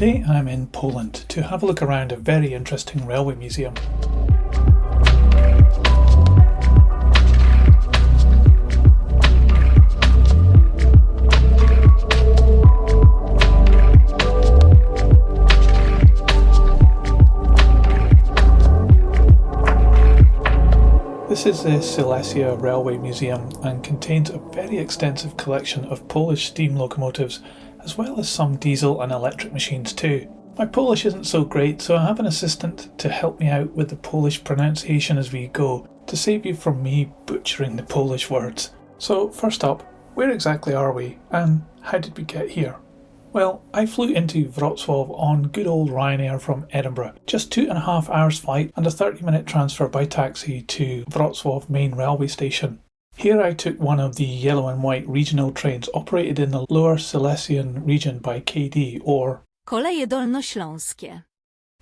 Today I'm in Poland to have a look around a very interesting railway museum. This is the Silesia Railway Museum and contains a very extensive collection of Polish steam locomotives as well as some diesel and electric machines too. My Polish isn't so great, so I have an assistant to help me out with the Polish pronunciation as we go, to save you from me butchering the Polish words. So first up, where exactly are we and how did we get here? Well, I flew into Wrocław on good old Ryanair from Edinburgh. Just 2.5 hours flight and a 30-minute transfer by taxi to Wrocław main railway station. Here I took one of the yellow and white regional trains operated in the Lower Silesian region by KD, or Koleje Dolnośląskie.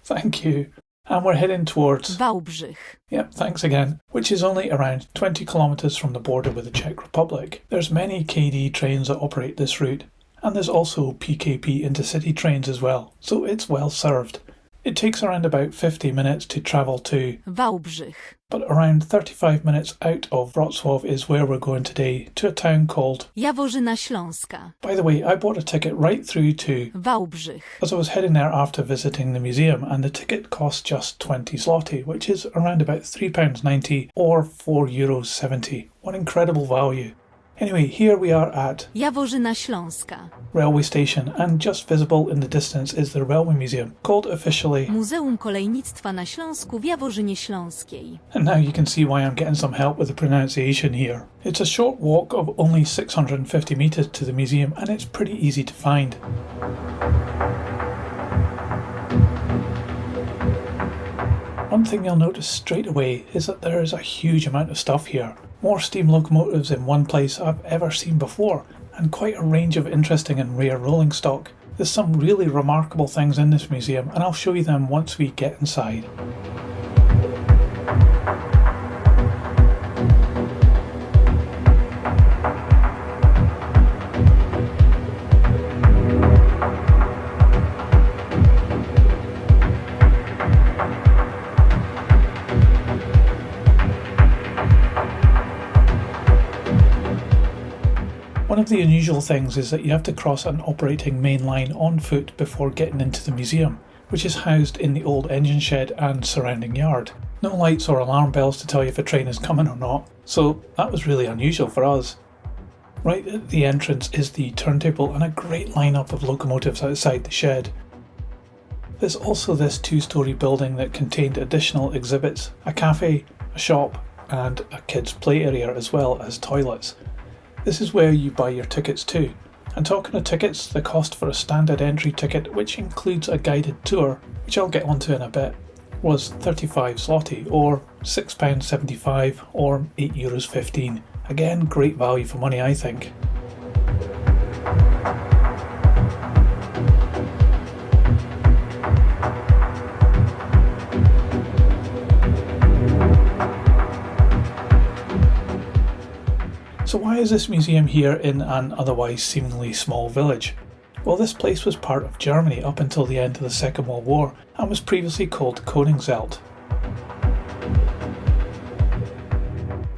Thank you. And we're heading towards Wałbrzych. Yep, thanks again. Which is only around 20 kilometres from the border with the Czech Republic. There's many KD trains that operate this route. And there's also PKP intercity trains as well, so it's well served. It takes around about 50 minutes to travel to Wałbrzych. But around 35 minutes out of Wrocław is where we're going today, to a town called Jaworzyna Śląska. By the way, I bought a ticket right through to Wałbrzych, as I was heading there after visiting the museum, and the ticket cost just 20 zloty, which is around about £3.90 or €4.70. What incredible value. Anyway, here we are at Jaworzyna Śląska. Railway station, and just visible in the distance is the railway museum, called officially Muzeum Kolejnictwa na Śląsku w Jaworzynie Śląskiej. And now you can see why I'm getting some help with the pronunciation here. It's a short walk of only 650 metres to the museum, and it's pretty easy to find. One thing you'll notice straight away is that there is a huge amount of stuff here. More steam locomotives in one place I've ever seen before, and quite a range of interesting and rare rolling stock. There's some really remarkable things in this museum, and I'll show you them once we get inside. One of the unusual things is that you have to cross an operating main line on foot before getting into the museum, which is housed in the old engine shed and surrounding yard. No lights or alarm bells to tell you if a train is coming or not, so that was really unusual for us. Right at the entrance is the turntable and a great lineup of locomotives outside the shed. There's also this two-storey building that contained additional exhibits, a cafe, a shop and a kids' play area as well as toilets. This is where you buy your tickets too. And talking of tickets, the cost for a standard entry ticket, which includes a guided tour, which I'll get onto in a bit, was 35 zloty or £6.75 or €8.15. Again, great value for money, I think. So why is this museum here in an otherwise seemingly small village? Well, this place was part of Germany up until the end of the Second World War and was previously called Koningsveld.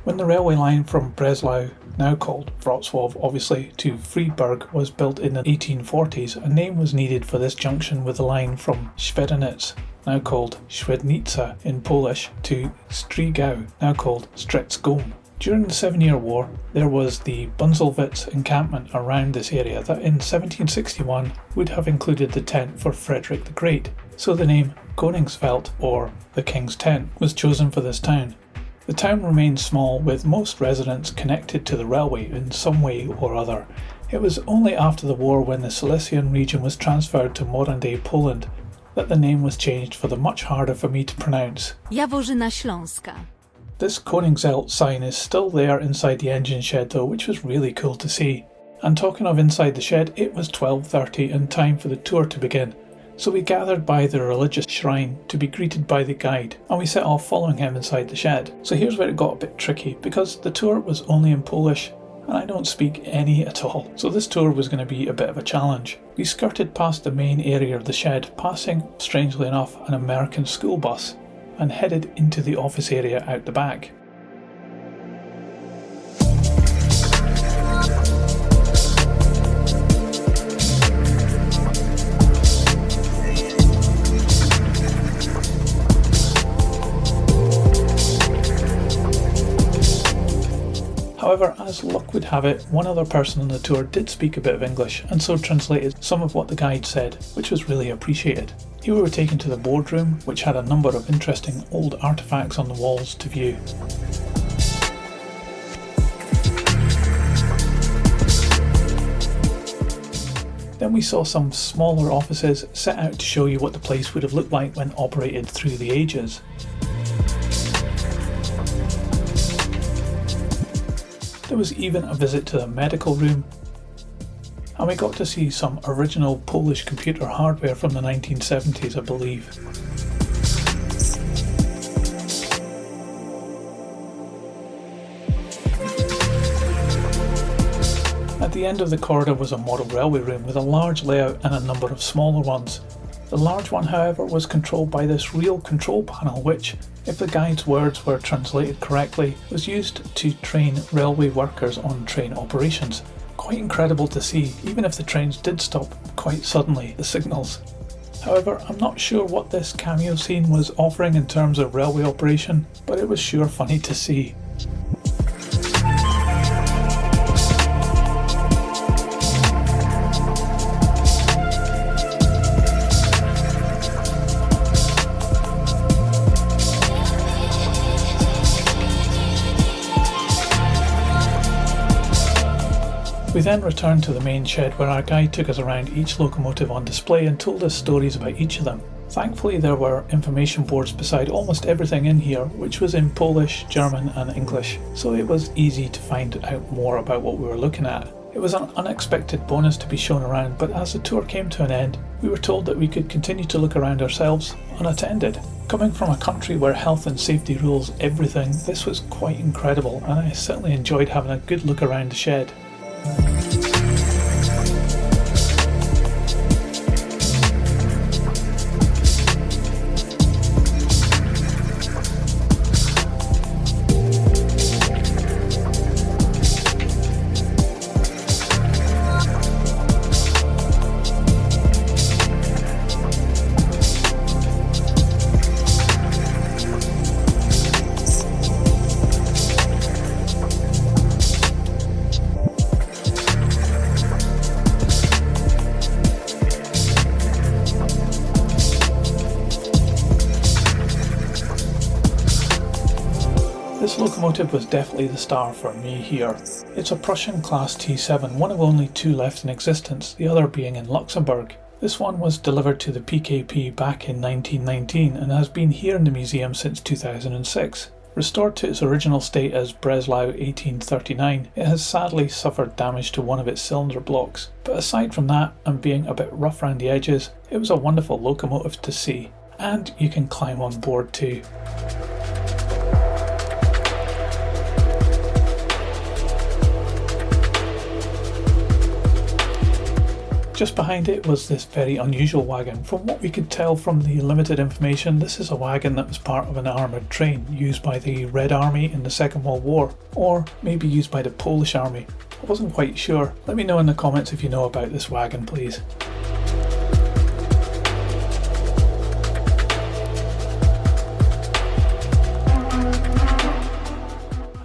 When the railway line from Breslau, now called Wrocław obviously, to Freiburg was built in the 1840s, a name was needed for this junction with the line from Świdaniec, now called Świdnica in Polish, to Strigał, now called Streckom. During the 7-Year War, there was the Bunzelwitz encampment around this area that in 1761 would have included the tent for Frederick the Great, so the name Koningsveld, or the King's Tent, was chosen for this town. The town remained small, with most residents connected to the railway in some way or other. It was only after the war, when the Silesian region was transferred to modern-day Poland, that the name was changed for the much harder for me to pronounce Jaworzyna Śląska. This Koningsveld sign is still there inside the engine shed though, which was really cool to see. And talking of inside the shed, it was 12:30 and time for the tour to begin. So we gathered by the religious shrine to be greeted by the guide, and we set off following him inside the shed. So here's where it got a bit tricky, because the tour was only in Polish and I don't speak any at all, so this tour was going to be a bit of a challenge. We skirted past the main area of the shed, passing, strangely enough, an American school bus, and headed into the office area out the back. However, as luck would have it, one other person on the tour did speak a bit of English and so translated some of what the guide said, which was really appreciated. Here we were taken to the boardroom, which had a number of interesting old artefacts on the walls to view. Then we saw some smaller offices set out to show you what the place would have looked like when operated through the ages. There was even a visit to the medical room, and we got to see some original Polish computer hardware from the 1970s, I believe. At the end of the corridor was a model railway room with a large layout and a number of smaller ones. The large one, however, was controlled by this real control panel which, if the guide's words were translated correctly, was used to train railway workers on train operations. Quite incredible to see, even if the trains did stop quite suddenly, the signals. However, I'm not sure what this cameo scene was offering in terms of railway operation, but it was sure funny to see. We then returned to the main shed where our guide took us around each locomotive on display and told us stories about each of them. Thankfully there were information boards beside almost everything in here, which was in Polish, German and English, so it was easy to find out more about what we were looking at. It was an unexpected bonus to be shown around, but as the tour came to an end, we were told that we could continue to look around ourselves unattended. Coming from a country where health and safety rules everything, this was quite incredible, and I certainly enjoyed having a good look around the shed. This locomotive was definitely the star for me here. It's a Prussian class T7, one of only two left in existence, the other being in Luxembourg. This one was delivered to the PKP back in 1919 and has been here in the museum since 2006. Restored to its original state as Breslau 1839, it has sadly suffered damage to one of its cylinder blocks, but aside from that and being a bit rough around the edges, it was a wonderful locomotive to see. And you can climb on board too. Just behind it was this very unusual wagon. From what we could tell from the limited information, this is a wagon that was part of an armoured train used by the Red Army in the Second World War, or maybe used by the Polish Army. I wasn't quite sure. Let me know in the comments if you know about this wagon, please.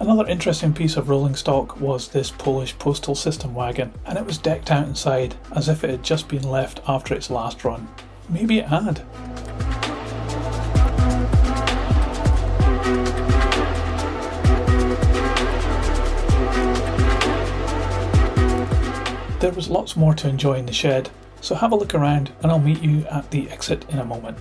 Another interesting piece of rolling stock was this Polish postal system wagon, and it was decked out inside as if it had just been left after its last run. Maybe it had. There was lots more to enjoy in the shed, so have a look around and I'll meet you at the exit in a moment.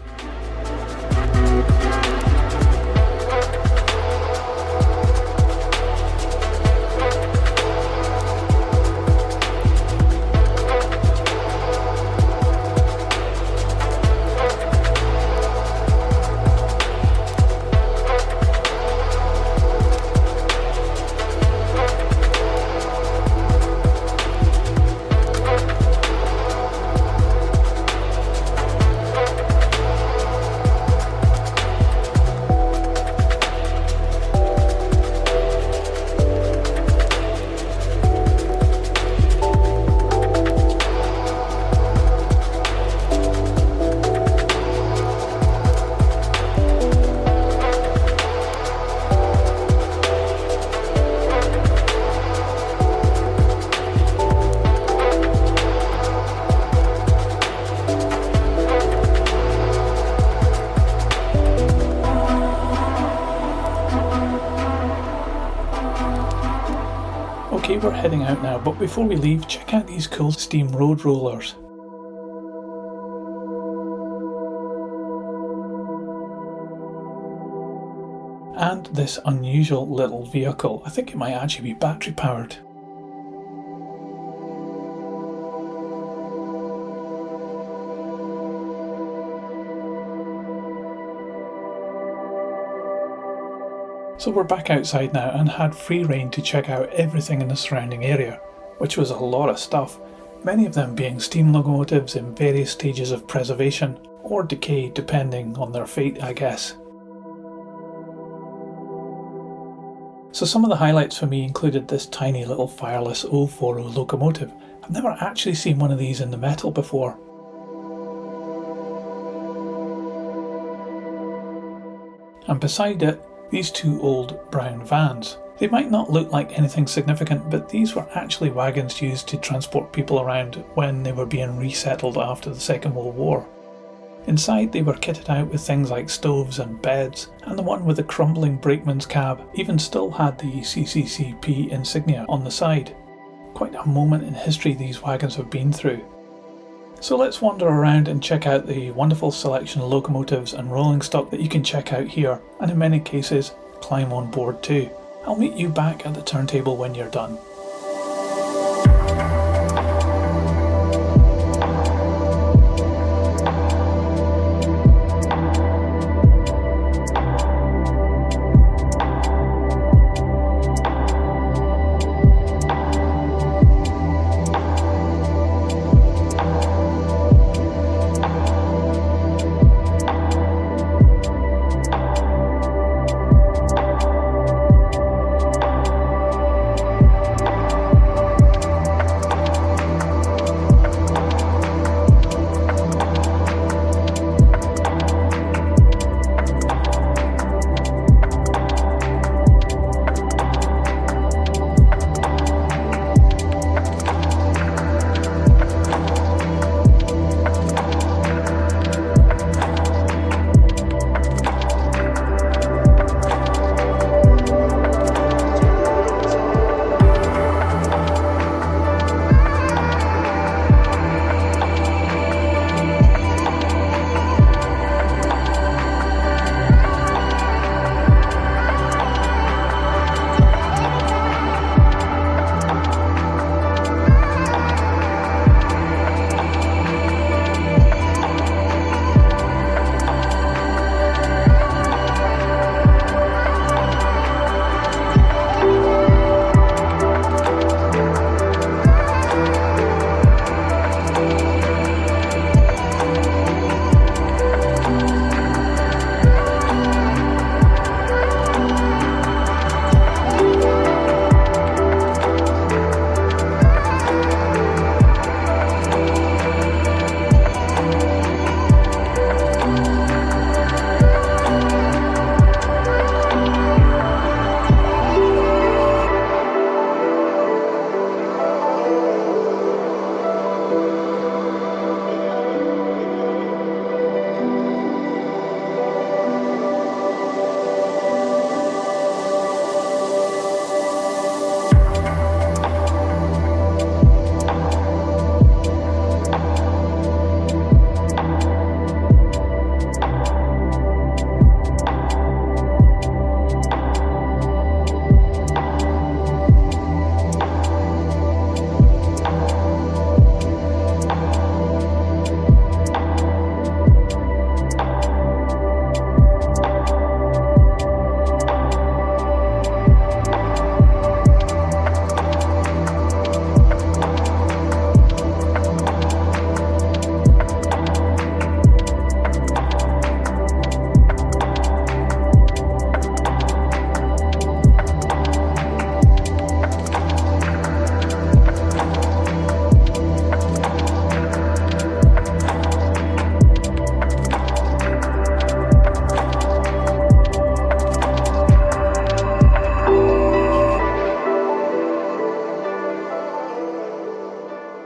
Okay, we're heading out now, but before we leave, check out these cool steam road rollers. And this unusual little vehicle. I think it might actually be battery powered. So we're back outside now and had free rein to check out everything in the surrounding area, which was a lot of stuff, many of them being steam locomotives in various stages of preservation, or decay depending on their fate, I guess. So some of the highlights for me included this tiny little fireless 040 locomotive. I've never actually seen one of these in the metal before. And beside it, these two old brown vans. They might not look like anything significant, but these were actually wagons used to transport people around when they were being resettled after the Second World War. Inside they were kitted out with things like stoves and beds, and the one with the crumbling brakeman's cab even still had the CCCP insignia on the side. Quite a moment in history these wagons have been through. So let's wander around and check out the wonderful selection of locomotives and rolling stock that you can check out here, and in many cases, climb on board too. I'll meet you back at the turntable when you're done.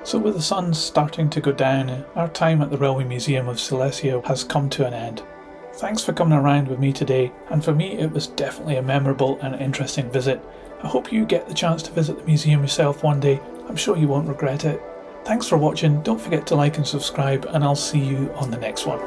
So with the sun starting to go down, our time at the Railway Museum of Silesia has come to an end. Thanks for coming around with me today, and for me it was definitely a memorable and interesting visit. I hope you get the chance to visit the museum yourself one day. I'm sure you won't regret it. Thanks for watching, don't forget to like and subscribe, and I'll see you on the next one.